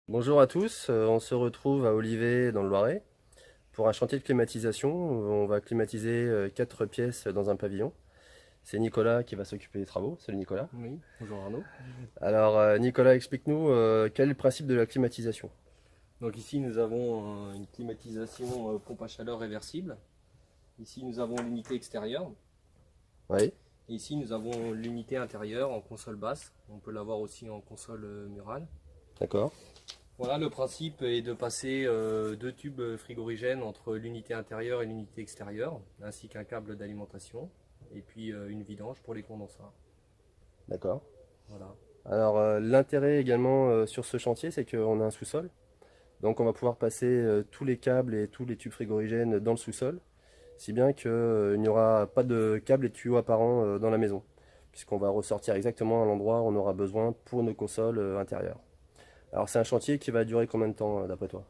Bonjour à tous, on se retrouve à Olivet dans le Loiret pour un chantier de climatisation. On va climatiser 4 pièces dans un pavillon. C'est Nicolas qui va s'occuper des travaux. Salut Nicolas. Oui, bonjour Arnaud. Alors Nicolas, explique-nous quel est le principe de la climatisation. Donc ici nous avons une climatisation pompe à chaleur réversible. Ici nous avons l'unité extérieure. Oui, Et ici nous avons l'unité intérieure en console basse. On peut l'avoir aussi en console murale. d'accord, Voilà, le principe est de passer deux tubes frigorigènes entre l'unité intérieure et l'unité extérieure, ainsi qu'un câble d'alimentation, et puis une vidange pour les condensats. d'accord. Voilà. Alors l'intérêt également sur ce chantier, c'est qu'on a un sous-sol. Donc on va pouvoir passer tous les câbles et tous les tubes frigorigènes dans le sous-sol, si bien qu'il n'y aura pas de câbles et de tuyaux apparents dans la maison, puisqu'on va ressortir exactement à l'endroit où on aura besoin pour nos consoles intérieures. Alors c'est un chantier qui va durer combien de temps d'après toi?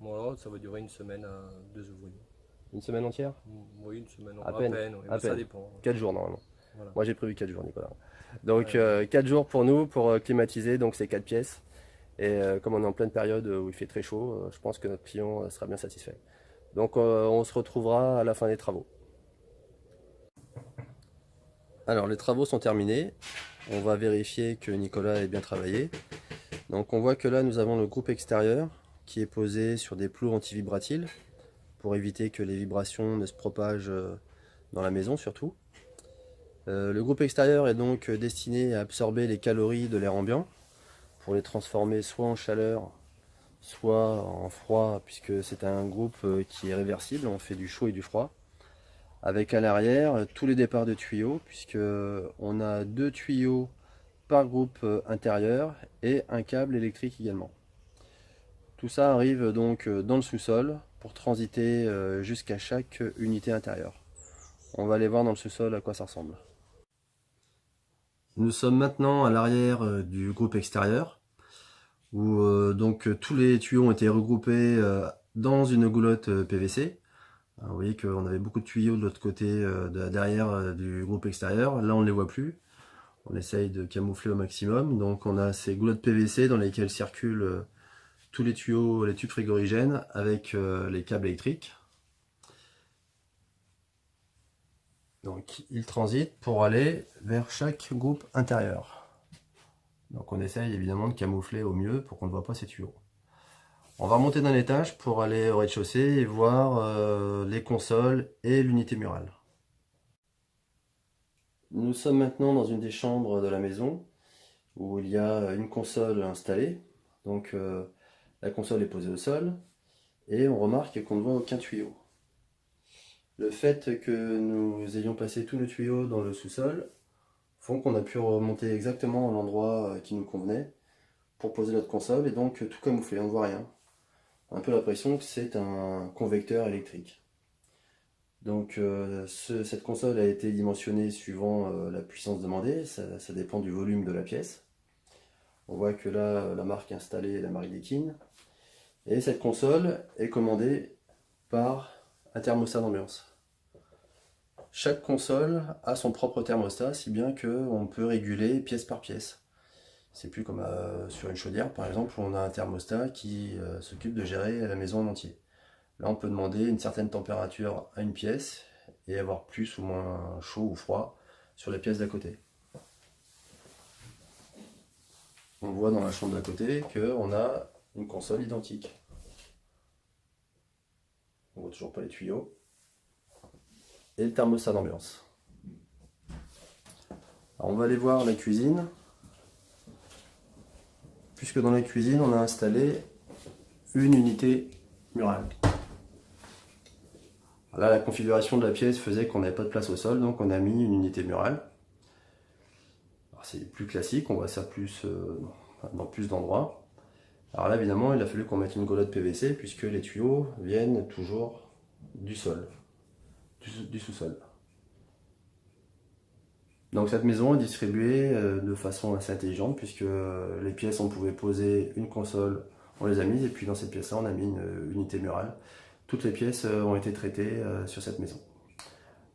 Voilà, ça va durer une semaine à deux ouvriers. Une semaine entière? Oui, une semaine À à peine, peine, oui, à mais ça peine. dépend. 4 jours normalement. Voilà. Moi j'ai prévu 4 jours Nicolas. Donc Ouais, ouais. 4 jours pour nous pour climatiser, donc c'est 4 pièces. Et comme on est en pleine période où il fait très chaud, je pense que notre client sera bien satisfait. Donc on se retrouvera à la fin des travaux. Alors les travaux sont terminés. On va vérifier que Nicolas ait bien travaillé. Donc on voit que là nous avons le groupe extérieur qui est posé sur des plots anti-vibratiles pour éviter que les vibrations ne se propagent dans la maison surtout. Le groupe extérieur est donc destiné à absorber les calories de l'air ambiant pour les transformer soit en chaleur, soit en froid, puisque c'est un groupe qui est réversible, on fait du chaud et du froid. Avec à l'arrière tous les départs de tuyaux, puisque on a 2 tuyaux par groupe intérieur et un câble électrique également. Tout ça arrive donc dans le sous-sol pour transiter jusqu'à chaque unité intérieure. On va aller voir dans le sous-sol à quoi ça ressemble. Nous sommes maintenant à l'arrière du groupe extérieur où donc tous les tuyaux ont été regroupés dans une goulotte PVC. Alors, vous voyez qu'on avait beaucoup de tuyaux de l'autre côté, derrière du groupe extérieur. Là, on ne les voit plus. On essaye de camoufler au maximum. Donc, on a ces goulottes PVC dans lesquelles circulent tous les tuyaux, les tubes frigorigènes avec les câbles électriques. Donc, ils transitent pour aller vers chaque groupe intérieur. Donc, on essaye évidemment de camoufler au mieux pour qu'on ne voit pas ces tuyaux. On va remonter d'un étage pour aller au rez-de-chaussée et voir les consoles et l'unité murale. Nous sommes maintenant dans une des chambres de la maison où il y a une console installée. Donc la console est posée au sol et on remarque qu'on ne voit aucun tuyau. Le fait que nous ayons passé tous nos tuyaux dans le sous-sol font qu'on a pu remonter exactement à l'endroit qui nous convenait pour poser notre console et donc tout camoufler, on ne voit rien. On a un peu l'impression que c'est un convecteur électrique. Donc cette console a été dimensionnée suivant la puissance demandée, ça dépend du volume de la pièce. On voit que là, la marque installée est la marque Daikin. Et cette console est commandée par un thermostat d'ambiance. Chaque console a son propre thermostat, si bien qu'on peut réguler pièce par pièce. C'est plus comme sur une chaudière, par exemple, où on a un thermostat qui s'occupe de gérer la maison en entier. Là, on peut demander une certaine température à une pièce et avoir plus ou moins chaud ou froid sur les pièces d'à côté. On voit dans la chambre d'à côté qu'on a une console identique. On voit toujours pas les tuyaux. Et le thermostat d'ambiance. Alors on va aller voir la cuisine. Puisque dans la cuisine, on a installé une unité murale. Là, la configuration de la pièce faisait qu'on n'avait pas de place au sol, donc on a mis une unité murale. C'est plus classique, on voit ça plus dans plus d'endroits. Alors là, évidemment, il a fallu qu'on mette une goulotte PVC puisque les tuyaux viennent toujours du sol, du sous-sol. Donc cette maison est distribuée de façon assez intelligente puisque les pièces on pouvait poser une console, on les a mises et puis dans cette pièce-là on a mis une unité murale. Toutes les pièces ont été traitées sur cette maison.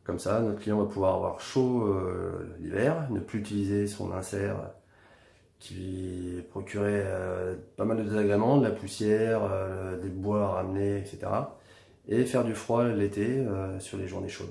Comme ça, notre client va pouvoir avoir chaud l'hiver, ne plus utiliser son insert qui procurait pas mal de désagréments, de la poussière, des bois à ramener, etc. Et faire du froid l'été sur les journées chaudes.